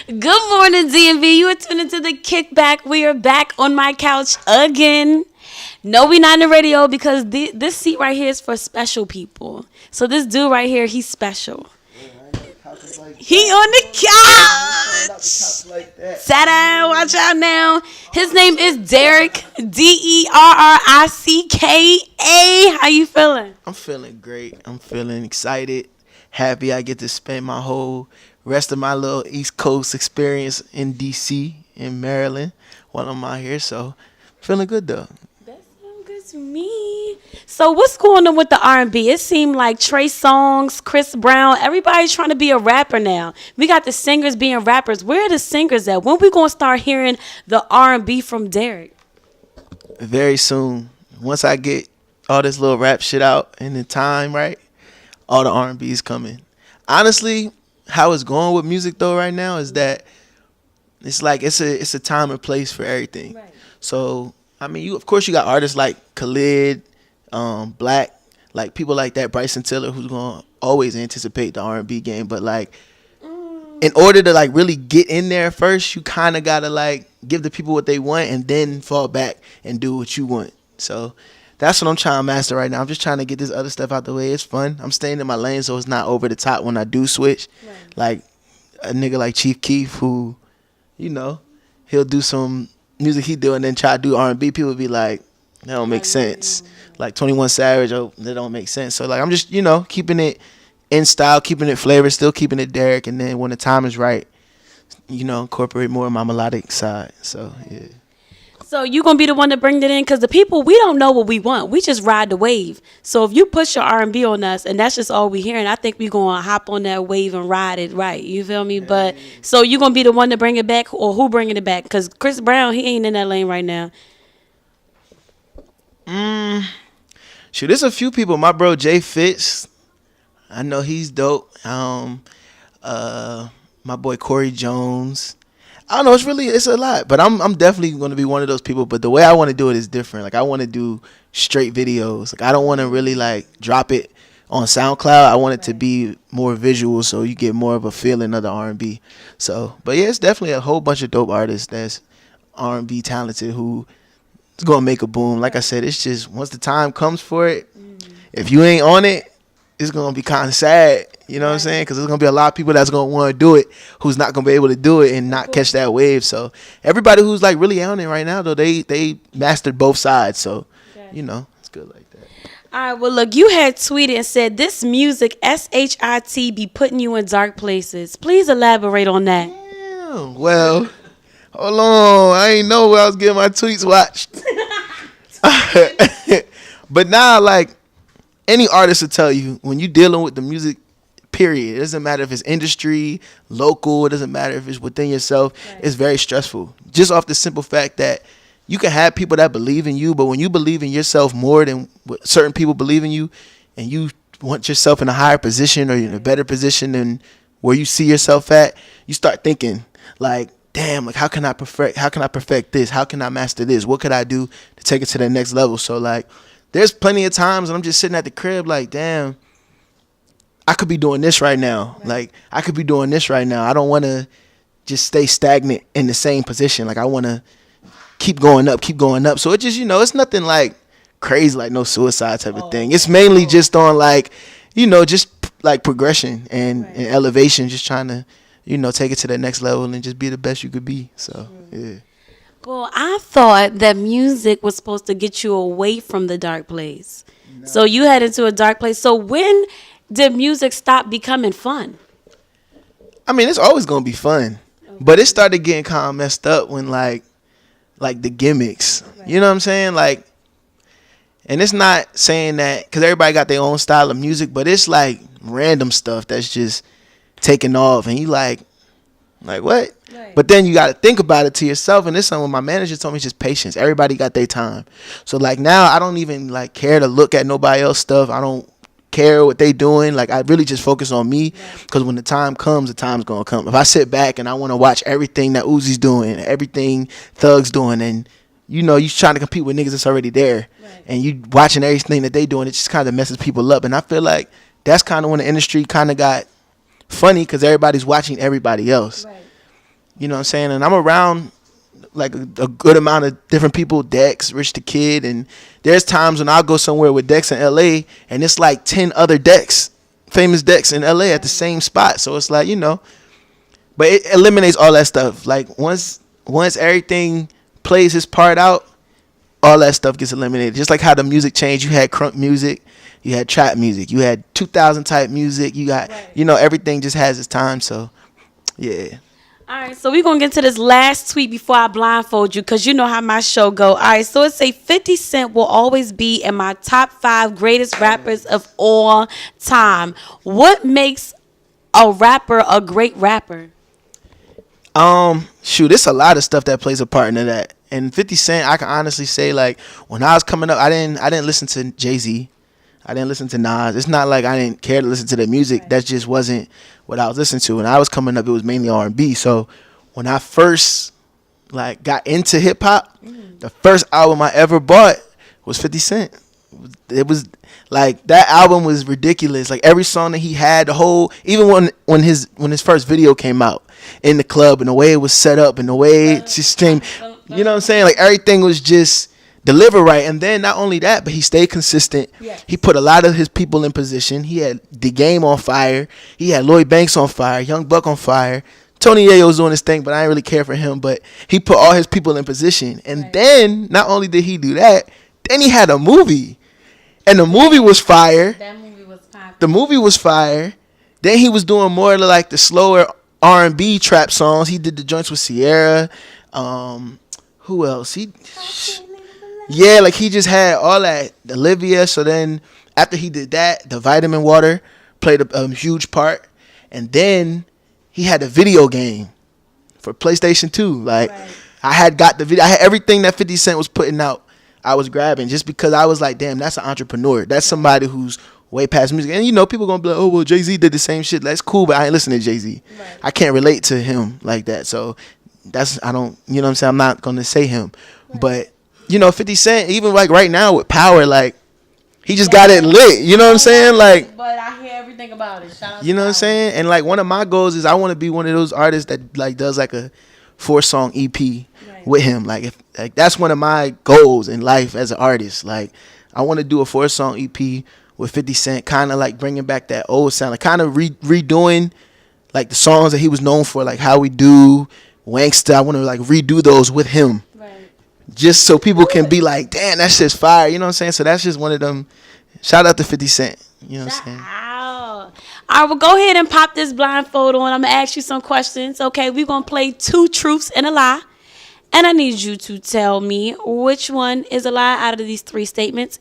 Good morning, DMV. You are tuned into the kickback. We are back on my couch again. No, we not in the radio because this seat right here is for special people. So this dude right here, he's special. He on the couch. Sit down. Watch out now. His name is Derrick. Derricka. How you feeling? I'm feeling great. I'm feeling excited, happy. I get to spend my whole rest of my little East Coast experience in DC, in Maryland, while I'm out here. So, feeling good though. That sounds good to me. So, what's going on with the R&B? It seemed like Trey Songz, Chris Brown, everybody's trying to be a rapper now. We got the singers being rappers. Where are the singers at? When we gonna start hearing the R&B from Derrick? Very soon. Once I get all this little rap shit out in the time, right? All the R&B is coming. Honestly, how it's going with music though right now is that it's like it's a time and place for everything. Right. So I mean, of course you got artists like Khalid, Black, like people like that, Bryson Tiller, who's gonna always anticipate the R&B game. But like, in order to like really get in there first, you kind of gotta like give the people what they want and then fall back and do what you want. So that's what I'm trying to master right now. I'm just trying to get this other stuff out the way. It's fun. I'm staying in my lane so it's not over the top when I do switch. Right. Like a nigga like Chief Keef who, you know, he'll do some music he do and then try to do R&B. People be like, that don't make sense. Like 21 Savage, oh, that don't make sense. So like I'm just, you know, keeping it in style, keeping it flavor, still keeping it Derrick. And then when the time is right, you know, incorporate more of my melodic side. So, yeah. So you gonna be the one to bring that in? Because the people, we don't know what we want. We just ride the wave. So if you push your R&B on us and that's just all we hearing, I think we gonna hop on that wave and ride it right. You feel me? But so you gonna be the one to bring it back, or who bringing it back? Because Chris Brown, he ain't in that lane right now. Shoot, there's a few people. My bro Jay Fitz, I know he's dope. My boy Corey Jones. I don't know. It's a lot, but I'm definitely going to be one of those people. But the way I want to do it is different. Like I want to do straight videos. Like I don't want to really like drop it on SoundCloud. I want it to be more visual, so you get more of a feeling of the R&B. So, but yeah, it's definitely a whole bunch of dope artists that's R&B talented who is going to make a boom. Like I said, it's just once the time comes for it, if you ain't on it, it's going to be kind of sad. You know what I'm saying? Because there's going to be a lot of people that's going to want to do it who's not going to be able to do it and not catch that wave. So everybody who's like really on it right now, though, they mastered both sides. So, you know, it's good like that. All right, well, look, you had tweeted and said this music, SHIT, be putting you in dark places. Please elaborate on that. Yeah, well, hold on. I ain't know where I was getting my tweets watched. But now, like, any artist will tell you when you're dealing with the music, period. It doesn't matter if it's industry, local. It doesn't matter if it's within yourself. Right. It's very stressful. Just off the simple fact that you can have people that believe in you, but when you believe in yourself more than certain people believe in you, and you want yourself in a higher position or in a better position than where you see yourself at, you start thinking like, damn, like how can I perfect this? How can I master this? What could I do to take it to the next level? So like, there's plenty of times when I'm just sitting at the crib like, damn, I could be doing this right now. Right. Like, I could be doing this right now. I don't want to just stay stagnant in the same position. Like, I want to keep going up. So it just, you know, it's nothing like crazy, like no suicide type of thing. It's mainly just on like, you know, just like progression and elevation, just trying to, you know, take it to the next level and just be the best you could be. So, yeah. Well, I thought that music was supposed to get you away from the dark place. No. So you head into a dark place. So when did music stop becoming fun? I mean, it's always going to be fun. Okay. But it started getting kind of messed up when like the gimmicks. Right. You know what I'm saying? Like, and it's not saying that because everybody got their own style of music, but it's like random stuff that's just taking off. And you like what? Right. But then you got to think about it to yourself. And this something my manager told me, just patience. Everybody got their time. So like now I don't even like care to look at nobody else stuff. I don't care what they doing. Like I really just focus on me, because when the time comes, the time's gonna come. If I sit back and I want to watch everything that Uzi's doing, everything Thug's doing, and you know you trying to compete with niggas that's already there, and you watching everything that they doing, it just kind of messes people up. And I feel like that's kind of when the industry kind of got funny because everybody's watching everybody else. Right. You know what I'm saying? And I'm around like a good amount of different people, Dex, Rich the Kid, and there's times when I'll go somewhere with Dex in LA and it's like 10 other Dex, famous Dex in LA at the same spot. So it's like, you know, but it eliminates all that stuff. Like once everything plays his part out, all that stuff gets eliminated. Just like how the music changed. You had crunk music, you had trap music, you had 2000 type music, you got, you know, everything just has its time. So yeah. All right, so we're going to get to this last tweet before I blindfold you because you know how my show go. All right, so it say 50 Cent will always be in my top 5 greatest rappers of all time. What makes a rapper a great rapper? Shoot, it's a lot of stuff that plays a part into that. And 50 Cent, I can honestly say, like, when I was coming up, I didn't listen to Jay-Z. I didn't listen to Nas. It's not like I didn't care to listen to their music. Right. That just wasn't what I was listening to. When I was coming up, it was mainly R&B. So when I first like got into hip hop, the first album I ever bought was 50 Cent. It was like that album was ridiculous. Like every song that he had, the whole, even when his first video came out in the club and the way it was set up and the way it just came, you know what I'm saying? Like everything was just deliver right. And then not only that, but he stayed consistent. Yes. He put a lot of his people in position. He had The Game on fire. He had Lloyd Banks on fire, Young Buck on fire. Tony Yayo was doing his thing, but I didn't really care for him. But he put all his people in position. And then not only did he do that, then he had a movie. And the movie was fire. That movie was popular. The movie was fire. Then he was doing more like the slower R&B trap songs. He did the joints with Sierra. Who else? Yeah, like he just had all that. Olivia. So then after he did that, the Vitamin Water played a huge part. And then he had a video game for PlayStation 2. Like I had got the video. I had everything that 50 Cent was putting out. I was grabbing just because I was like, damn, that's an entrepreneur. That's somebody who's way past music. And you know, people gonna be like, oh well, Jay-Z did the same shit. That's cool, but I ain't listening to Jay-Z. Right. I can't relate to him like that. So I don't, you know what I'm saying? I'm not gonna say him. Right. But you know, 50 Cent, even like right now with Power, like he just got it lit. You know what I'm saying? Like, but I hear everything about it. Shout out you know what I'm saying? And like one of my goals is I want to be one of those artists that like does like a 4-song EP with him. Like that's one of my goals in life as an artist. Like I want to do a 4-song EP with 50 Cent, kind of like bringing back that old sound, like kind of redoing like the songs that he was known for, like How We Do, Wanksta. I want to like redo those with him. Just so people can be like, damn, that shit's fire. You know what I'm saying? So that's just one of them. Shout out to 50 Cent. You know what I'm saying? All right, well, go ahead and pop this blindfold on. I'm going to ask you some questions. Okay, we're going to play 2 truths and a lie. And I need you to tell me which one is a lie out of these 3 statements.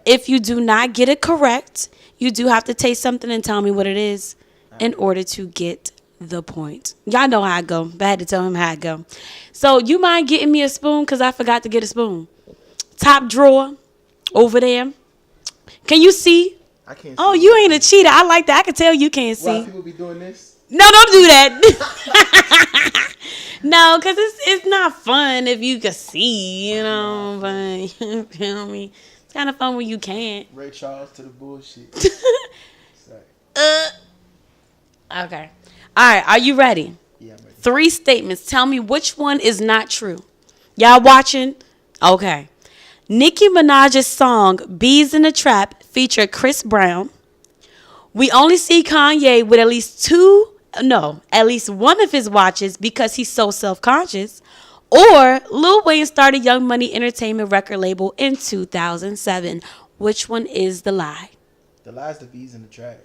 If you do not get it correct, you do have to taste something and tell me what it is in order to get the point. Y'all know how I go, but I had to tell him how I go. So you mind getting me a spoon because I forgot to get a spoon. Top drawer over there. Can you see? I can't see. Oh, you ain't a cheater. I like that. I can tell you can't see. Why people be doing this? No, don't do that. No, because it's not fun if you can see, you know. But you feel me? It's kind of fun when you can't. Ray Charles to the bullshit. Okay. All right, are you ready? Yeah, I'm ready. 3 statements. Tell me which one is not true. Y'all watching? Okay. Nicki Minaj's song Bees in the Trap featured Chris Brown. We only see Kanye with at least one of his watches because he's so self-conscious. Or Lil Wayne started Young Money Entertainment record label in 2007. Which one is the lie? The lie is the Bees in the Trap.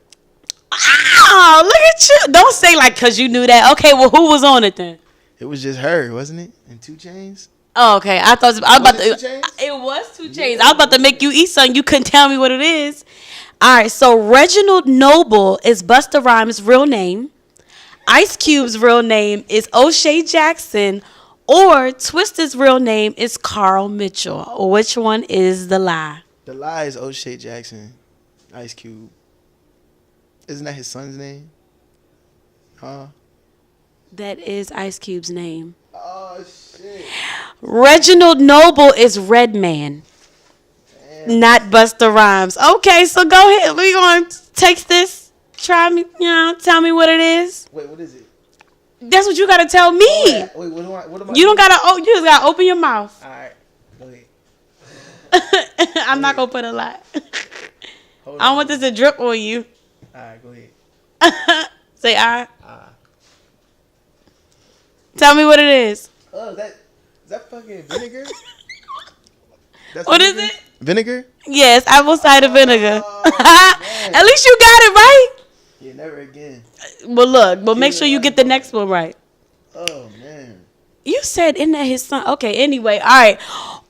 Oh, look at you. Don't say like because you knew that. Okay, well, who was on it then? It was just her, wasn't it? And 2 Chainz? Oh, okay. I was about to. It was 2 Chainz. I was about to make you eat something. You couldn't tell me what it is. All right, so Reginald Noble is Busta Rhymes' real name. Ice Cube's real name is O'Shea Jackson. Or Twista's real name is Carl Mitchell. Which one is the lie? The lie is O'Shea Jackson. Ice Cube. Isn't that his son's name? Huh? That is Ice Cube's name. Oh, shit. Reginald Noble is Redman. Damn. Not Busta Rhymes. Okay, so go ahead. We're going to taste this. Try me, tell me what it is. Wait, what is it? That's what you gotta tell me. Wait, what am I You don't gotta. Oh, you just gotta open your mouth. All right, go ahead. I'm not gonna put a lot. Hold I don't on. want this to drip on you. All right, go ahead. Say I. Tell me what it is. Oh, is that fucking vinegar? That's What is vinegar? it? Vinegar? Yes, apple cider vinegar. Man. At least you got it right. Yeah, never again. But make sure you get the next one right. Oh man. You said, isn't that his son? Okay, anyway, all right.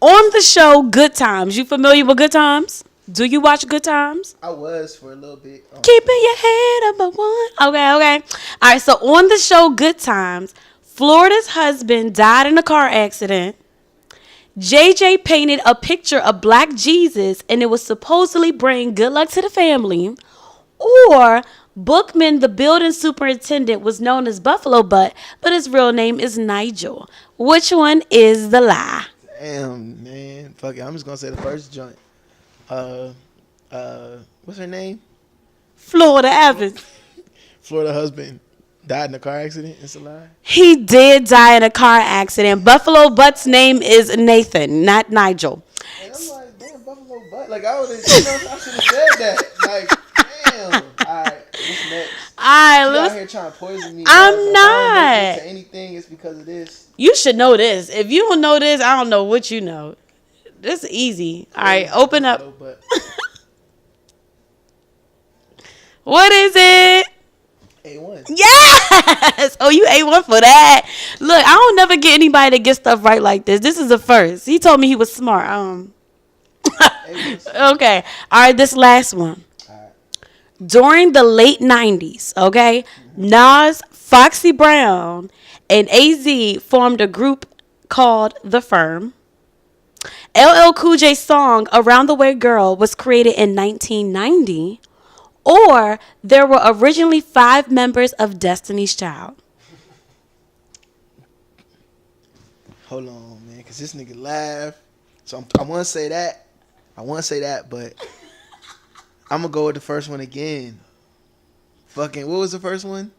On the show Good Times, you familiar with Good Times? Do you watch Good Times? I was for a little bit. Keeping your head up a one. Okay. All right, so on the show Good Times, Florida's husband died in a car accident. JJ painted a picture of Black Jesus, and it was supposedly bring good luck to the family. Or Bookman, the building superintendent, was known as Buffalo Butt, but his real name is Nigel. Which one is the lie? Damn, man. Fuck it. I'm just gonna say the first joint. What's her name? Florida Evans. Florida husband died in a car accident. It's a lie. He did die in a car accident. Buffalo Butt's name is Nathan, not Nigel. And I'm like, damn, Buffalo Butt. Like I should have said that. Like, damn. All right, what's next? All You out right, here trying to poison me. I'm guys. If I don't not. make it to anything, it's because of this. You should know this. If you don't know this, I don't know what you know. This is easy. All right, open up. Buffalo Butt. What is it? A1. Yes! Oh, you A1 for that. Look, I don't never get anybody to get stuff right like this. This is the first. He told me he was smart. Okay. All right, this last one. During the late 90s, okay, Nas, Foxy Brown, and AZ formed a group called The Firm. LL Cool J's song Around the Way Girl was created in 1990. Or there were originally 5 members of Destiny's Child. Hold on, man, because this nigga laughed. So I want to say that. But I'm going to go with the first one again. Fucking, what was the first one?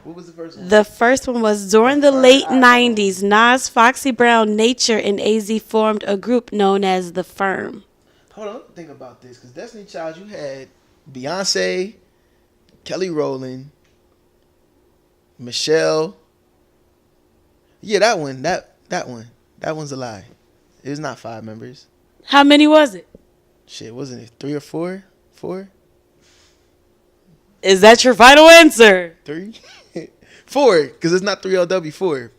The first one was during the late 90s, Nas, Foxy Brown, Nature, and AZ formed a group known as The Firm. Hold on, let me think about this. Because Destiny Child, you had Beyonce, Kelly Rowland, Michelle. Yeah, that one. That one. That one's a lie. It's not 5 members. How many was it? Shit, wasn't it 3 or 4? 4? Is that your final answer? 3? 4, because it's not 3LW, 4.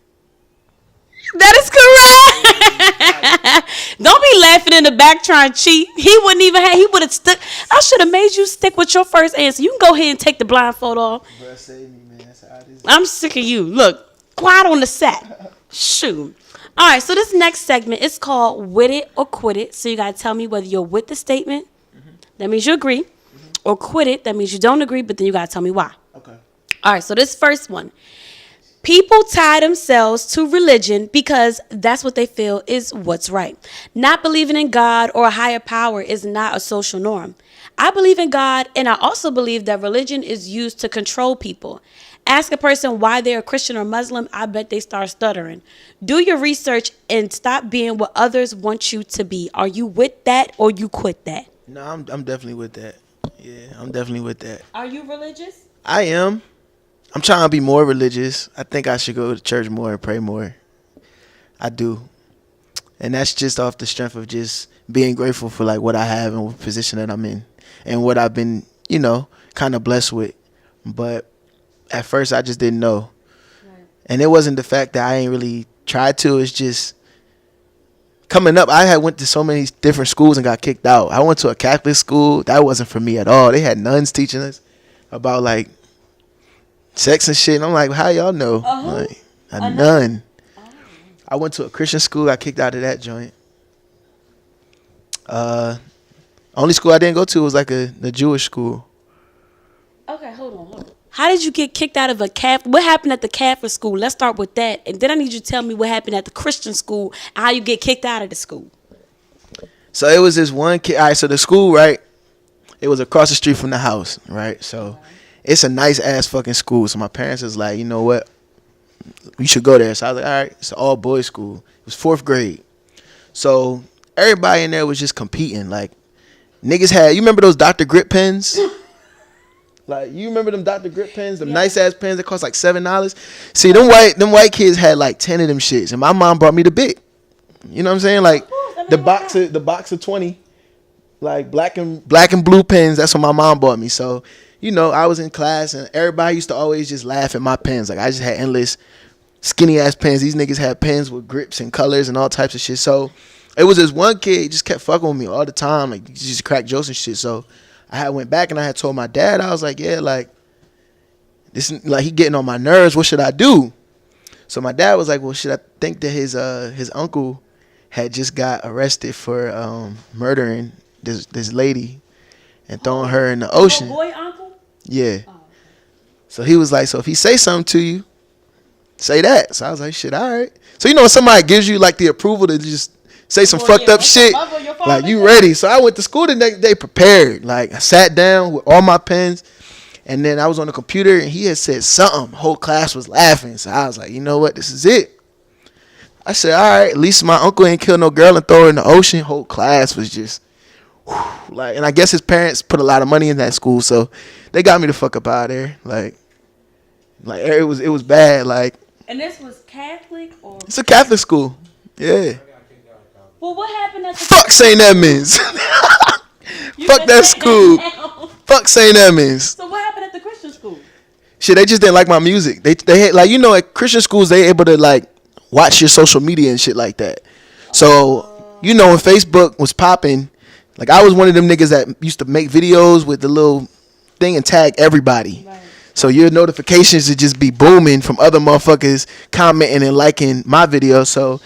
That is correct. Don't be laughing in the back trying to cheat. He wouldn't even have, he would have stuck. I should have made you stick with your first answer. You can go ahead and take the blindfold off. Bruh, save me, man. That's how it is. I'm sick of you. Look, quiet on the set. Shoot. All right, so this next segment is called With It or Quit It. So you got to tell me whether you're with the statement. That means you agree. Or quit it. That means you don't agree, but then you got to tell me why. Okay. All right, so this first one. People tie themselves to religion because that's what they feel is what's right. Not believing in God or a higher power is not a social norm. I believe in God, and I also believe that religion is used to control people. Ask a person why they're a Christian or Muslim, I bet they start stuttering. Do your research and stop being what others want you to be. Are you with that or you quit that? No, I'm definitely with that. Yeah, I'm definitely with that. Are you religious? I am. I'm trying to be more religious. I think I should go to church more and pray more. I do. And that's just off the strength of just being grateful for like what I have and what position that I'm in and what I've been, kind of blessed with. But at first I just didn't know. Right. And it wasn't the fact that I ain't really tried to. It's just coming up, I had went to so many different schools and got kicked out. I went to a Catholic school. That wasn't for me at all. They had nuns teaching us about like sex and shit. And I'm like, how y'all know? Like, a nun. Oh. I went to a Christian school. Got kicked out of that joint. Only school I didn't go to was like the Jewish school. Okay, hold on. How did you get kicked out of a Catholic? What happened at the Catholic school? Let's start with that. And then I need you to tell me what happened at the Christian school and how you get kicked out of the school. So it was this one kid. All right, so the school, right, it was across the street from the house, right? So it's a nice ass fucking school. So my parents was like, you know what, you should go there. So I was like, all right, it's an all boys school. It was 4th grade. So everybody in there was just competing. Like niggas had, you remember those Dr. Grip pens? Like you remember them Dr. Grip pens, them nice ass pens that cost like $7. See, them white kids had like 10 of them shits, and my mom brought me the big. You know what I'm saying? Like the box of 20, like black and blue pens. That's what my mom bought me. So you know, I was in class and everybody used to always just laugh at my pens. Like I just had endless skinny ass pens. These niggas had pens with grips and colors and all types of shit. So it was this one kid, he just kept fucking with me all the time. Like he just cracked jokes and shit. So I had went back and I had told my dad, I was like, yeah, like this, like he getting on my nerves. What should I do? So my dad was like, well, should I think that his uncle had just got arrested for murdering this lady and throwing her in the ocean. Boy uncle? Yeah. Oh. So he was like, so if he say something to you, say that. So I was like, shit, all right. So you know when somebody gives you like the approval to just say some fucked up shit, like you ready. So I went to school the next day prepared. Like I sat down with all my pens, and then I was on the computer and he had said something. Whole class was laughing. So I was like, you know what, this is it. I said, all right, at least my uncle ain't killed no girl and throw her in the ocean. Whole class was just like, and I guess his parents put a lot of money in that school, so they got me the fuck up out of there. Like it was bad. Like, and this was Catholic or? It's a Catholic school. Yeah. Well, what happened at the fuck St. Edmunds? Fuck that school. Fuck St. Edmunds. So what happened at the Christian school? Shit, they just didn't like my music. They had, like, you know, at Christian schools they able to like watch your social media and shit like that. So you know when Facebook was popping, like I was one of them niggas that used to make videos with the little thing and tag everybody. Right. So your notifications would just be booming from other motherfuckers commenting and liking my video. So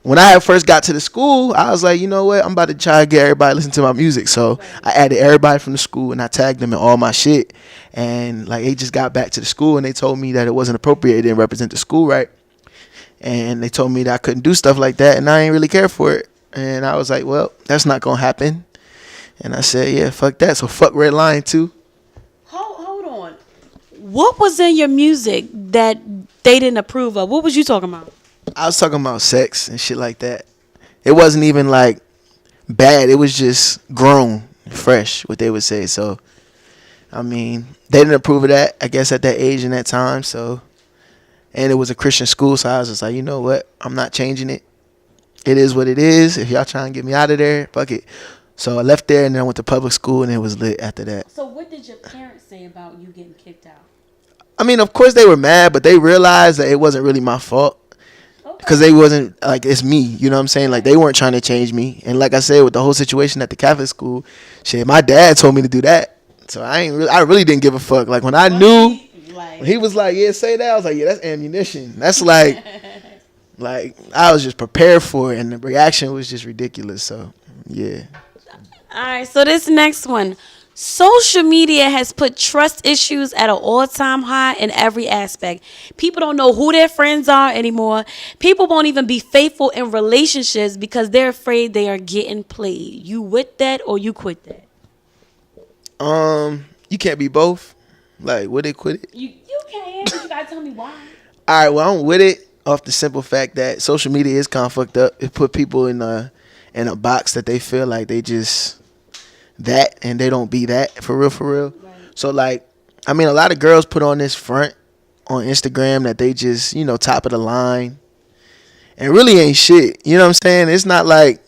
when I first got to the school, I was like, you know what? I'm about to try to get everybody to listen to my music. So I added everybody from the school and I tagged them in all my shit. And like they just got back to the school and they told me that it wasn't appropriate. It didn't represent the school right. And they told me that I couldn't do stuff like that and I ain't really care for it. And I was like, well, that's not going to happen. And I said, yeah, fuck that. So fuck Red Lion too. Hold on. What was in your music that they didn't approve of? What was you talking about? I was talking about sex and shit like that. It wasn't even like bad. It was just grown, fresh, what they would say. So, I mean, they didn't approve of that, I guess, at that age and that time. So, and it was a Christian school. So I was just like, you know what? I'm not changing it. It is what it is. If y'all trying to get me out of there, fuck it. So I left there and then I went to public school and it was lit after that. So what did your parents say about you getting kicked out? I mean, of course they were mad, but they realized that it wasn't really my fault. Because they wasn't, like, it's me, you know what I'm saying? Like, they weren't trying to change me. And like I said, with the whole situation at the Catholic school, shit, my dad told me to do that. So I really didn't give a fuck. Like, when I knew, when he was like, yeah, say that, I was like, yeah, that's ammunition. That's like, like, I was just prepared for it. And the reaction was just ridiculous. So, yeah. All right, so this next one. Social media has put trust issues at an all-time high in every aspect. People don't know who their friends are anymore. People won't even be faithful in relationships because they're afraid they are getting played. You with that or you quit that? You can't be both. Like, would they quit it? You can, but you gotta tell me why. All right, well, I'm with it off the simple fact that social media is kind of fucked up. It put people in a box that they feel like they just that and they don't be that for real. Right. So like, I mean, a lot of girls put on this front on Instagram that they just, you know, top of the line and really ain't shit. You know what I'm saying? It's not like,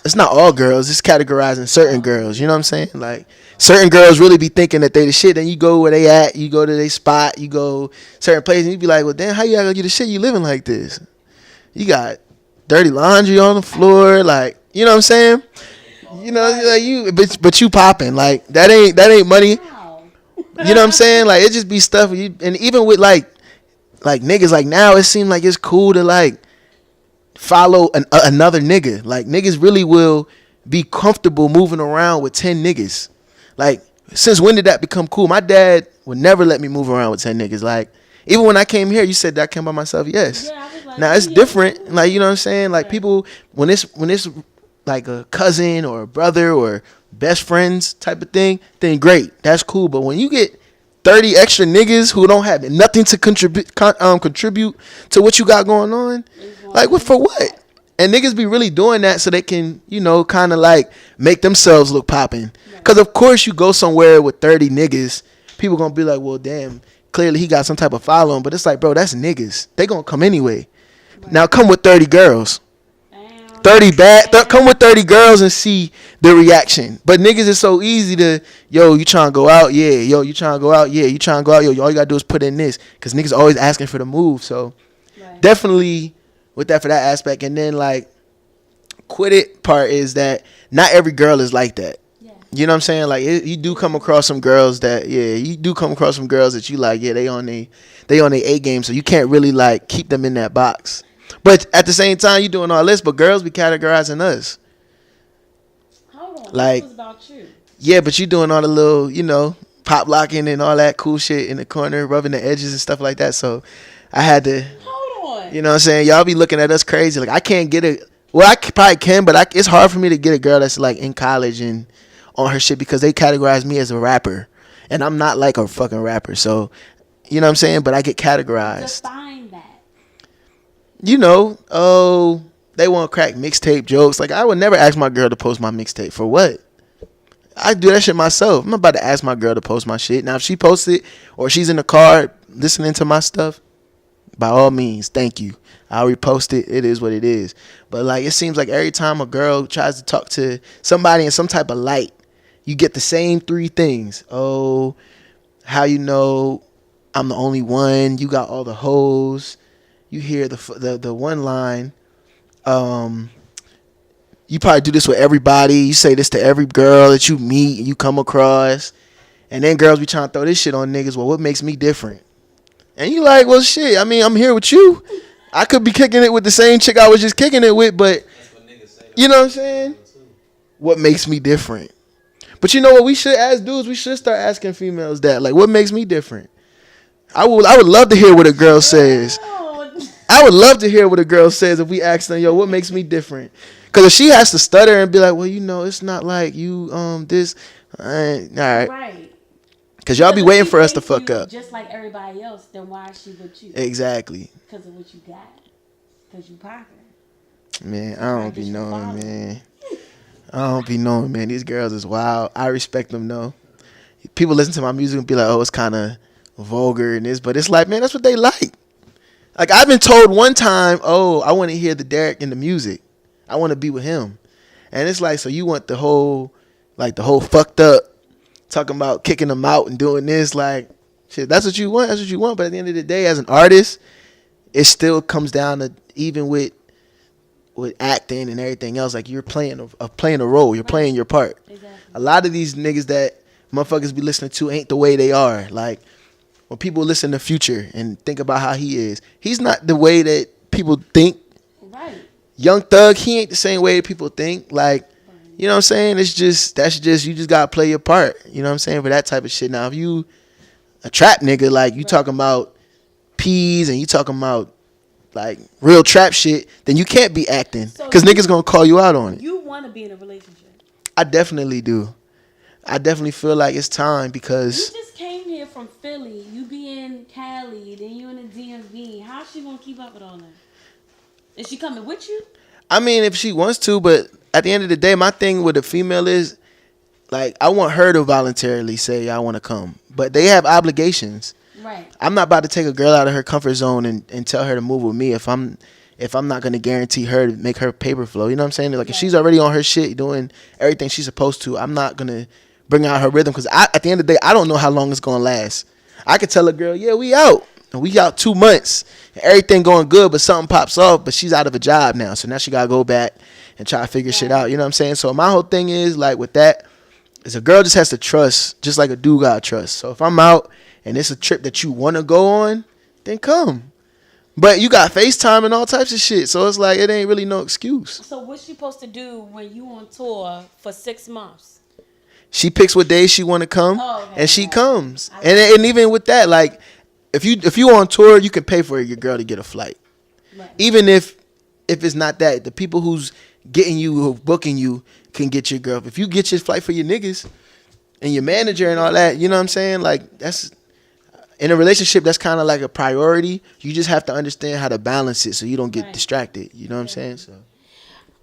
it's not all girls. It's categorizing certain girls. You know what I'm saying? Like certain girls really be thinking that they the shit. Then you go where they at, you go to their spot, you go certain places and you be like, well, damn, how you gonna get the shit? You living like this? You got dirty laundry on the floor. Like, you know what I'm saying? You know, like you, but you popping like that ain't money. You know what I'm saying? Like it just be stuff. And even with like niggas, like now it seems like it's cool to like follow another nigga. Like niggas really will be comfortable moving around with 10 niggas. Like since when did that become cool? My dad would never let me move around with 10 niggas. Like even when I came here, you said that I came by myself. Yes. Yeah, I was like, now it's different. Like you know what I'm saying? Like people when it's like a cousin or a brother or best friends type of thing, then great. That's cool. But when you get 30 extra niggas who don't have nothing to contribute to what you got going on. Like, what for what? And niggas be really doing that so they can, you know, kind of like make themselves look popping. Because, of course, you go somewhere with 30 niggas, people going to be like, well, damn, clearly he got some type of following. But it's like, bro, that's niggas. They going to come anyway. Right. Now come with 30 girls. Come with 30 girls and see the reaction. But niggas is so easy to, yo, you trying to go out? Yeah. Yo, you trying to go out? Yeah. You trying to go out? Yo, all you got to do is put in this. Because niggas always asking for the move. So definitely with that for that aspect. And then like quit it part is that not every girl is like that. Yeah. You know what I'm saying? Like you do come across some girls that, you do come across some girls that you like, they on their A game. So you can't really like keep them in that box. But at the same time, you doing all this, but girls be categorizing us. Hold on, like, this was about you. Yeah, but you doing all the little, you know, pop locking and all that cool shit in the corner, rubbing the edges and stuff like that. So I had to, hold on. You know what I'm saying? Y'all be looking at us crazy. Like I can't get it. Well, I probably can, but it's hard for me to get a girl that's like in college and on her shit because they categorize me as a rapper, and I'm not like a fucking rapper. So, you know what I'm saying? But I get categorized. Define that. You know, they want to crack mixtape jokes. Like, I would never ask my girl to post my mixtape. For what? I do that shit myself. I'm not about to ask my girl to post my shit. Now, if she posts it or she's in the car listening to my stuff, by all means, thank you. I'll repost it. It is what it is. But, like, it seems like every time a girl tries to talk to somebody in some type of light, you get the same three things. Oh, how you know I'm the only one. You got all the hoes. You hear the one line, you probably do this with everybody. You say this to every girl that you meet and you come across. And then girls be trying to throw this shit on niggas. Well, what makes me different? And you like, well, shit, I mean, I'm here with you. I could be kicking it with the same chick I was just kicking it with, but you know what I'm saying? What makes me different? But you know what we should ask dudes? We should start asking females that. Like, what makes me different? I would love to hear what a girl says. I would love to hear what a girl says if we ask them, yo, what makes me different? Because if she has to stutter and be like, well, you know, it's not like you, this, all right. Right. Because y'all be waiting for us to fuck up. Just like everybody else, then why is she with you? Exactly. Because of what you got. Because you popping. Man, I don't be knowing, man. These girls is wild. I respect them, though. People listen to my music and be like, oh, it's kind of vulgar and this. But it's like, man, that's what they like. Like, I've been told one time, oh, I want to hear the Derrick in the music. I want to be with him. And it's like, so you want the whole fucked up, talking about kicking them out and doing this. Like, shit, that's what you want. That's what you want. But at the end of the day, as an artist, it still comes down to, even with acting and everything else, like you're playing a role. You're playing your part. Exactly. A lot of these niggas that motherfuckers be listening to ain't the way they are. Like, when people listen to Future and think about how he is, he's not the way that people think. Right. Young Thug, he ain't the same way that people think. Like, you know what I'm saying? That's just you just gotta play your part. You know what I'm saying? For that type of shit. Now, if you a trap nigga, like you talking about peas and you talking about like real trap shit, then you can't be acting because niggas gonna call you out on it. You want to be in a relationship? I definitely do. I definitely feel like it's time because you just came here from Philly. You be in Cali, then you in the DMV. How's she gonna keep up with all that? Is she coming with you? I mean, if she wants to, but at the end of the day, my thing with a female is, like, I want her to voluntarily say, I want to come. But they have obligations. Right. I'm not about to take a girl out of her comfort zone and tell her to move with me if I'm not going to guarantee her to make her paper flow. You know what I'm saying? Like, if she's already on her shit doing everything she's supposed to, I'm not going to bring out her rhythm because at the end of the day, I don't know how long it's going to last. I could tell a girl, yeah, we out. And we out 2 months. Everything going good, but something pops off, but she's out of a job now. So now she got to go back and try to figure shit out. You know what I'm saying? So my whole thing is, like, with that, is a girl just has to trust, just like a dude got to trust. So if I'm out and it's a trip that you want to go on, then come. But you got FaceTime and all types of shit. So it's like, it ain't really no excuse. So what's she supposed to do when you on tour for 6 months? She picks what days she want to come, and she comes. And even with that, like, if you on tour, you can pay for your girl to get a flight. Right. Even if it's not that, the people who's getting you, who booking you, can get your girl. If you get your flight for your niggas and your manager and all that, you know what I'm saying? Like, that's in a relationship, that's kind of like a priority. You just have to understand how to balance it so you don't get distracted. You know what I'm saying? So.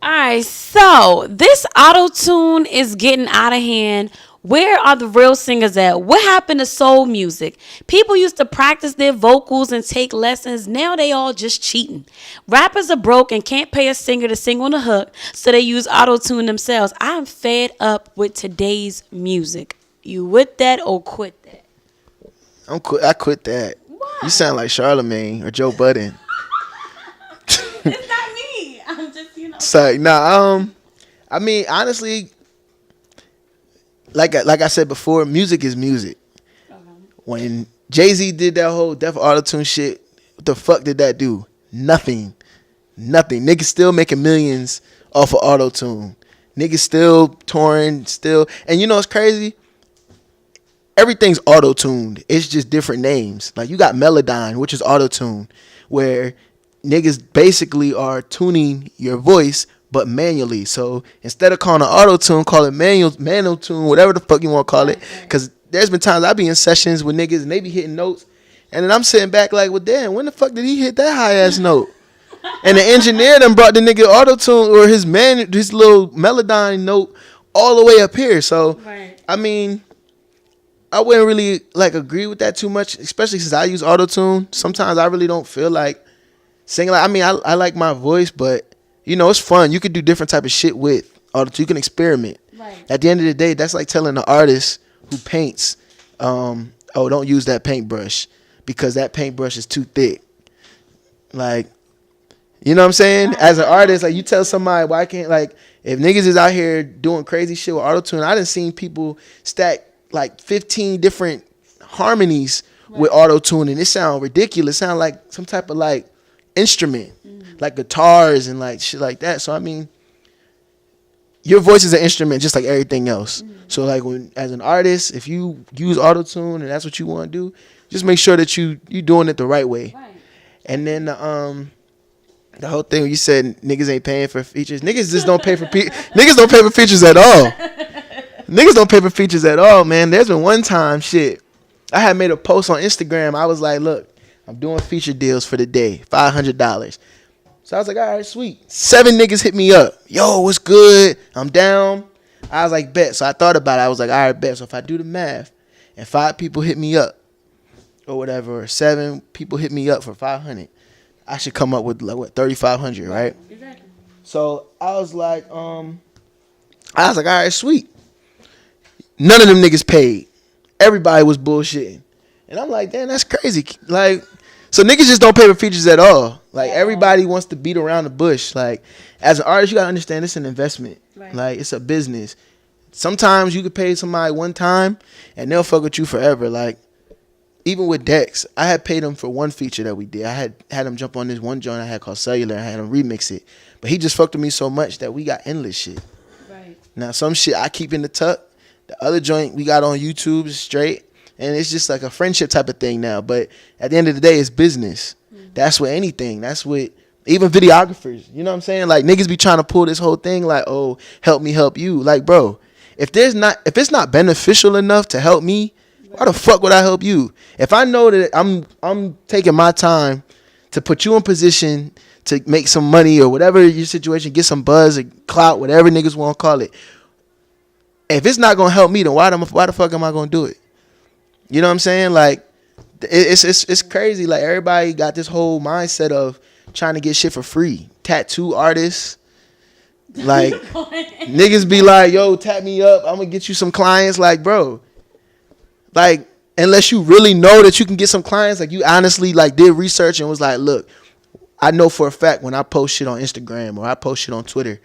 All right, so this auto tune is getting out of hand. Where are the real singers at? What happened to soul music? People used to practice their vocals and take lessons. Now they all just cheating. Rappers are broke and can't pay a singer to sing on the hook, so they use auto tune themselves. I'm fed up with today's music. You with that or quit that? I quit that. Why? You sound like Charlamagne or Joe Budden. It's not me. I'm just, So nah, I mean, honestly, like I said before, music is music. When Jay-Z did that whole Def Auto-Tune shit, what the fuck did that do? Nothing. Niggas still making millions off of auto-tune. Niggas still touring, still. And you know what's crazy? Everything's auto-tuned. It's just different names. Like you got Melodyne, which is auto-tune, where niggas basically are tuning your voice, but manually. So instead of calling it auto-tune, call it manual tune, whatever the fuck you want to call it. Because there's been times I be in sessions with niggas and they be hitting notes, and then I'm sitting back like, well, damn, when the fuck did he hit that high-ass note? And the engineer done brought the nigga auto-tune or his little Melodyne note all the way up here. So, I mean, I wouldn't really like agree with that too much, especially since I use auto-tune. Sometimes I really don't feel like singing. Like, I mean, I like my voice, but you know, it's fun. You can do different type of shit with auto-tune. You can experiment. Right. At the end of the day, that's like telling the artist who paints, oh, don't use that paintbrush because that paintbrush is too thick. Like, you know what I'm saying? As an artist, like you tell somebody, why can't, like, if niggas is out here doing crazy shit with auto-tune, I done seen people stack like 15 different harmonies with auto-tune, and it sound ridiculous. It sound like some type of like instrument, like guitars and like shit like that. So I mean, your voice is an instrument just like everything else. So like when as an artist, if you use auto-tune and that's what you want to do, just make sure that you doing it the right way. And then the whole thing where you said niggas ain't paying for features, niggas just don't pay for niggas don't pay for features at all. Niggas don't pay for features at all, man. There's been one time, shit, I had made a post on Instagram. I was like, look, I'm doing feature deals for the day, $500. So I was like, all right, sweet. 7 niggas hit me up. Yo, what's good? I'm down. I was like, bet. So I thought about it. I was like, all right, bet. So if I do the math and 5 people hit me up or whatever, or 7 people hit me up for 500, I should come up with like what, 3,500, right? Exactly. So I was like, all right, sweet. None of them niggas paid. Everybody was bullshitting. And I'm like, damn, that's crazy. Like, so niggas just don't pay for features at all. Like, everybody wants to beat around the bush. Like, as an artist, you gotta understand it's an investment. Right. Like, it's a business. Sometimes you could pay somebody one time and they'll fuck with you forever. Like, even with Dex, I had paid him for one feature that we did. I had him jump on this one joint I had called Cellular. I had him remix it. But he just fucked with me so much that we got endless shit. Right. Now, some shit I keep in the tuck. The other joint we got on YouTube is straight. And it's just like a friendship type of thing now. But at the end of the day, it's business. That's with anything. That's with even videographers. You know what I'm saying? Like, niggas be trying to pull this whole thing like, oh, help me help you. Like, bro, if it's not beneficial enough to help me, why the fuck would I help you? If I know that I'm taking my time to put you in position to make some money or whatever your situation, get some buzz or clout, whatever niggas want to call it. If it's not gonna help me, then why the fuck am I gonna do it? You know what I'm saying? Like, it's crazy. Like, everybody got this whole mindset of trying to get shit for free. Tattoo artists, like niggas be like, yo, tap me up, I'm gonna get you some clients. Like, bro, like, unless you really know that you can get some clients, like you honestly like did research and was like, look, I know for a fact when I post shit on Instagram or I post shit on Twitter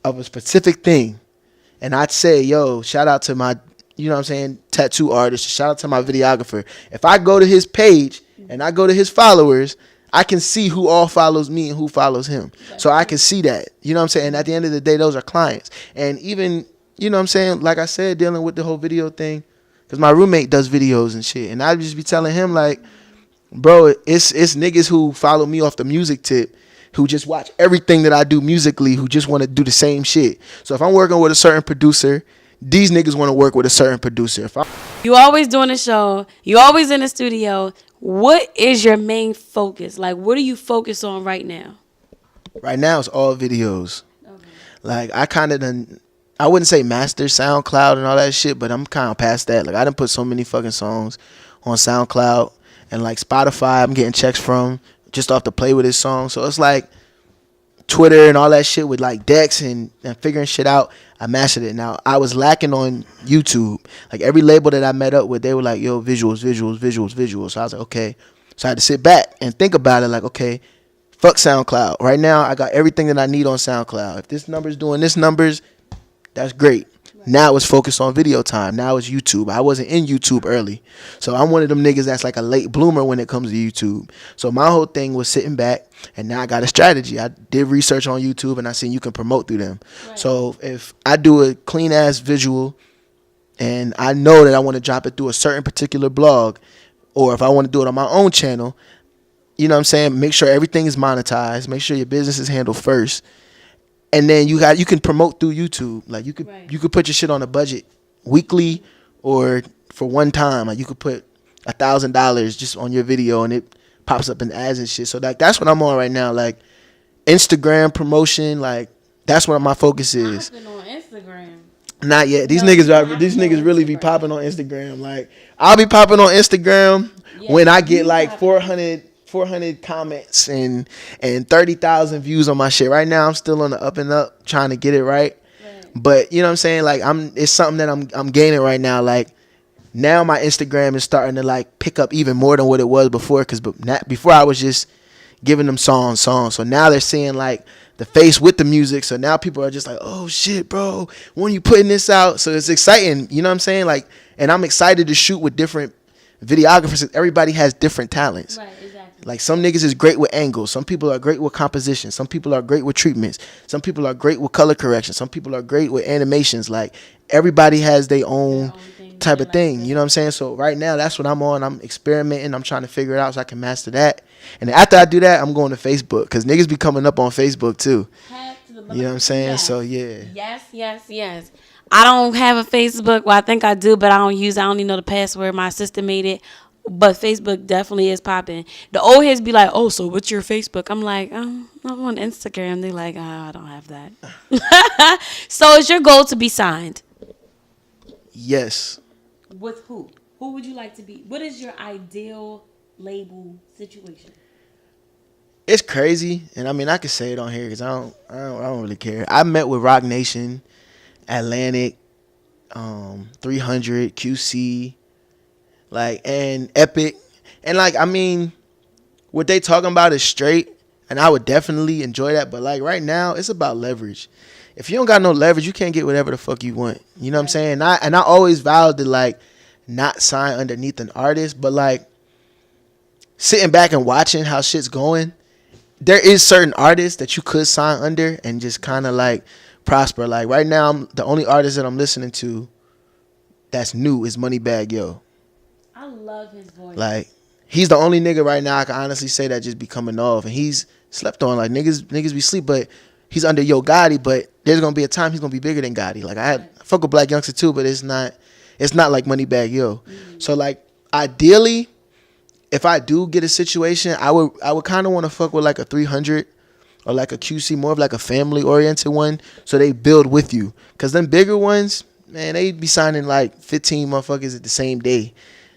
of a specific thing, and I'd say, yo, shout out to my, you know what I'm saying, tattoo artist, shout out to my videographer. If I go to his page and I go to his followers, I can see who all follows me and who follows him. So I can see that. You know what I'm saying? And at the end of the day, those are clients. And even, you know what I'm saying, like I said, dealing with the whole video thing, because my roommate does videos and shit. And I just be telling him, like, bro, it's niggas who follow me off the music tip, who just watch everything that I do musically, who just want to do the same shit. So if I'm working with a certain producer, these niggas want to work with a certain producer. If I You always doing a show. You always in the studio. What is your main focus? Like, what are you focused on right now? Right now, it's all videos. Okay. Like, I kind of done, I wouldn't say master SoundCloud and all that shit, but I'm kind of past that. Like, I done put so many fucking songs on SoundCloud, and like Spotify, I'm getting checks from just off to play with his song. So it's like Twitter and all that shit with like decks and figuring shit out. I mastered it. Now, I was lacking on YouTube. Like, every label that I met up with, they were like, yo, visuals. So I was like, okay. So I had to sit back and think about it like, okay, fuck SoundCloud. Right now, I got everything that I need on SoundCloud. If this number's doing this numbers, that's great. Right. Now it's focused on video time. Now it's YouTube. I wasn't in YouTube early. So I'm one of them niggas that's like a late bloomer when it comes to YouTube. So my whole thing was sitting back, and now I got a strategy. I did research on YouTube, and I seen you can promote through them. Right. So if I do a clean-ass visual, and I know that I want to drop it through a certain particular blog, or if I want to do it on my own channel, you know what I'm saying? Make sure everything is monetized. Make sure your business is handled first. And then you can promote through YouTube. Like, you could put your shit on a budget weekly or for one time. Like, you could put $1,000 just on your video and it pops up in ads and shit. So like, that's what I'm on right now. Like, Instagram promotion, like, that's what my focus is. Popping on Instagram. Not yet. These niggas really be popping on Instagram. Like, I'll be popping on Instagram when I get like 400 comments and 30,000 views on my shit. Right now, I'm still on the up and up trying to get it right. But you know what I'm saying? Like, it's something that I'm gaining right now. Like, now my Instagram is starting to like pick up even more than what it was before. Cause before I was just giving them songs. So now they're seeing like the face with the music. So now people are just like, oh shit, bro, when you putting this out? So it's exciting. You know what I'm saying? Like, and I'm excited to shoot with different videographers. Everybody has different talents. Right. Like, some niggas is great with angles. Some people are great with composition. Some people are great with treatments. Some people are great with color correction. Some people are great with animations. Like, everybody has their own type of thing. You know what I'm saying? So right now, that's what I'm on. I'm experimenting. I'm trying to figure it out so I can master that. And after I do that, I'm going to Facebook, because niggas be coming up on Facebook too. You know what I'm saying? Yes. So yeah. Yes. I don't have a Facebook. Well, I think I do, but I don't even know the password. My sister made it. But Facebook definitely is popping. The old heads be like, oh, so what's your Facebook? I'm like, I'm on Instagram. They're like, I don't have that. So is your goal to be signed? Yes. With who? Who would you like to be? What is your ideal label situation? It's crazy. And I mean, I can say it on here because I don't really care. I met with Rock Nation, Atlantic, 300, QC, like, and Epic, and like, I mean, what they talking about is straight, and I would definitely enjoy that. But like, right now, it's about leverage. If you don't got no leverage, you can't get whatever the fuck you want. You know what I'm saying? And I always vowed to like not sign underneath an artist, but like sitting back and watching how shit's going, there is certain artists that you could sign under and just kind of like prosper. Like, right now, the only artist that I'm listening to that's new is Moneybagg Yo. I love his voice. Like, he's the only nigga right now I can honestly say that just be coming off, and he's slept on. Like, niggas be sleep, but he's under Yo Gotti. But there's gonna be a time he's gonna be bigger than Gotti. Like, I fuck with Black Youngster too, but it's not like Moneybagg Yo. Mm-hmm. So like, ideally, if I do get a situation, I would kind of want to fuck with like a 300 or like a QC, more of like a family oriented one, so they build with you. Cause them bigger ones, man, they be signing like 15 motherfuckers at the same day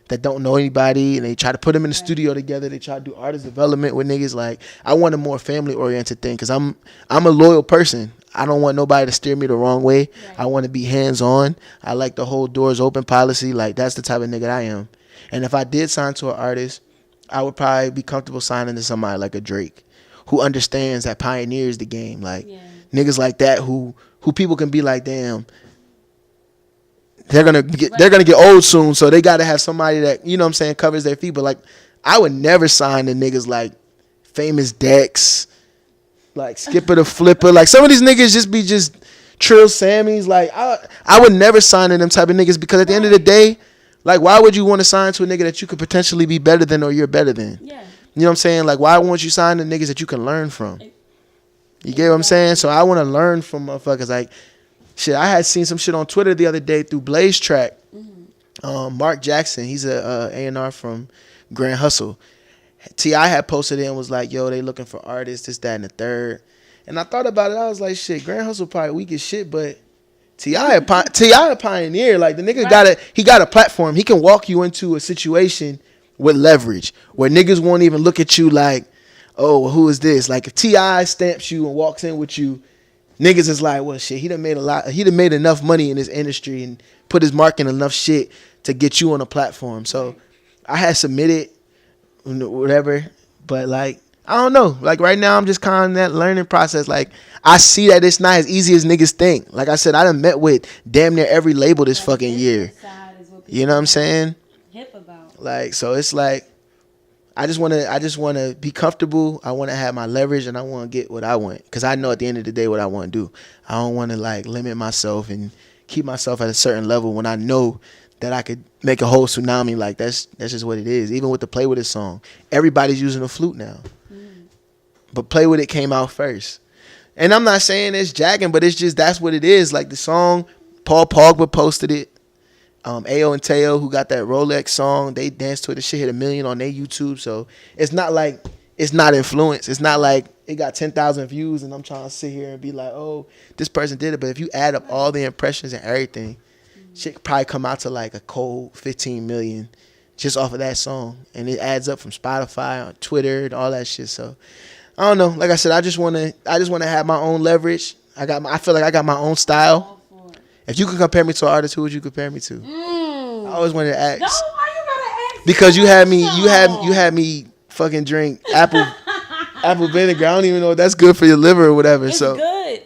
that don't know anybody, and they try to put them in the studio together. They try to do artist development with niggas. Like, I want a more family oriented thing, because I'm a loyal person. I don't want nobody to steer me the wrong way. Right. I want to be hands on. I like the whole doors open policy. Like, that's the type of nigga I am. And if I did sign to an artist, I would probably be comfortable signing to somebody like a Drake, who understands, that pioneers the game. Like, niggas like that who people can be like, damn, they're gonna get old soon, so they gotta have somebody that, you know what I'm saying, covers their feet. But like, I would never sign to niggas like Famous Dex, like Skipper the Flipper. Like, some of these niggas just Trill Sammys. Like, I would never sign to them type of niggas, because at the end of the day, like, why would you want to sign to a nigga that you could potentially be better than, or you're better than? Yeah. You know what I'm saying? Like, why won't you sign to niggas that you can learn from? You get what I'm saying? So I want to learn from motherfuckers. Like, Shit, I had seen some shit on Twitter the other day through Blaze Track. Mark Jackson, he's a A&R from Grand Hustle. T.I. had posted it and was like, yo, they looking for artists, this, that, and the third. And I thought about it. I was like, shit, Grand Hustle probably weak as shit, but T.I. a pioneer. Like, the nigga got a platform. He can walk you into a situation with leverage where niggas won't even look at you like, oh, well, who is this? Like, if T.I. stamps you and walks in with you, niggas is like, well, shit, he done made enough money in this industry and put his mark in enough shit to get you on a platform. So I had submitted whatever, but like, I don't know. Like, right now I'm just kind of in that learning process. Like, I see that it's not as easy as niggas think. Like I said, I done met with damn near every label this fucking year. You know what I'm saying? Hip about. Like, so it's like, I just want to be comfortable. I want to have my leverage, and I want to get what I want, because I know at the end of the day what I want to do. I don't want to like limit myself and keep myself at a certain level when I know that I could make a whole tsunami. Like, that's just what it is. Even with the Play With It song, everybody's using a flute now, but Play With It came out first. And I'm not saying it's jagging, but it's just, that's what it is. Like, the song, Paul Pogba posted it. Ayo and Teo, who got that Rolex song, they danced to it. The shit hit 1 million on their YouTube. So it's not like it's not influence. It's not like it got 10,000 views and I'm trying to sit here and be like, oh, this person did it. But if you add up all the impressions and everything, shit could probably come out to like a cold 15 million just off of that song. And it adds up from Spotify, on Twitter, and all that shit. So I don't know. Like I said, I just wanna have my own leverage. I feel like I got my own style. If you could compare me to an artist, who would you compare me to? I always wanted to ask. No, why you gotta ask? Because you had me fucking drink apple vinegar. I don't even know if that's good for your liver or whatever. It's so good.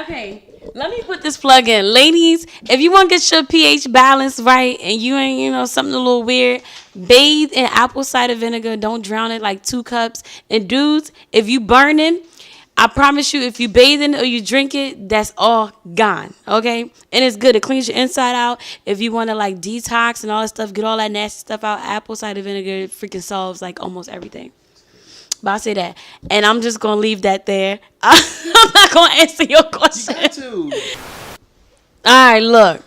Okay, let me put this plug in. Ladies, if you want to get your pH balance right and you ain't, something a little weird, bathe in apple cider vinegar. Don't drown it, like 2 cups. And dudes, if you burning, I promise you, if you bathe in it or you drink it, that's all gone, okay? And it's good. It cleans your inside out. If you want to, like, detox and all that stuff, get all that nasty stuff out, apple cider vinegar freaking solves, like, almost everything. But I'll say that. And I'm just going to leave that there. I'm not going to answer your question. You got to. All right, look.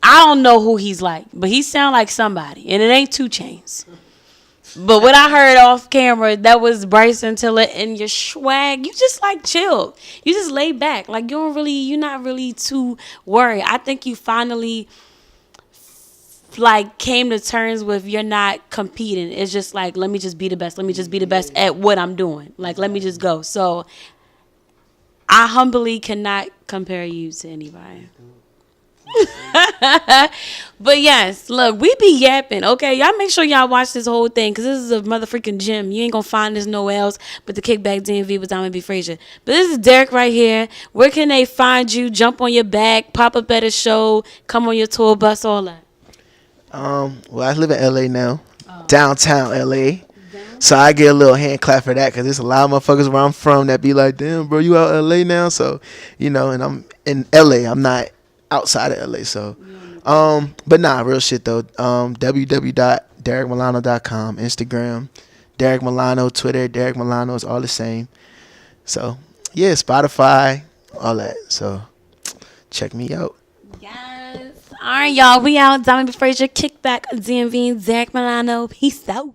I don't know who he's like, but he sound like somebody. And it ain't 2 Chainz. But what I heard off camera, that was Bryson Tiller, and your swag, you just like chill. You just lay back. Like, you're not really too worried. I think you finally like came to terms with you're not competing. It's just like, let me just be the best. Let me just be the best at what I'm doing. Like, let me just go. So I humbly cannot compare you to anybody. But yes, look, we be yapping, okay? Y'all make sure y'all watch this whole thing, because this is a motherfucking gym. You ain't gonna find this nowhere else but the Kickback DMV with Diamond B. Frazier. But this is Derrick right here. Where can they find you? Jump on your back, pop up at a show, come on your tour bus, all that. Well, I live in LA now, downtown LA. So I get a little hand clap for that, because there's a lot of motherfuckers where I'm from that be like, damn, bro, you out LA now? So, and I'm in LA. I'm not outside of LA. So, but nah, real shit though. www.derrickmilano.com, Instagram, Derrick Milano, Twitter, Derrick Milano is all the same. So, yeah, Spotify, all that. So, check me out. Yes. All right, y'all. We out. Diamond B. Frazier, Kickback, DMV, Derrick Milano. Peace out.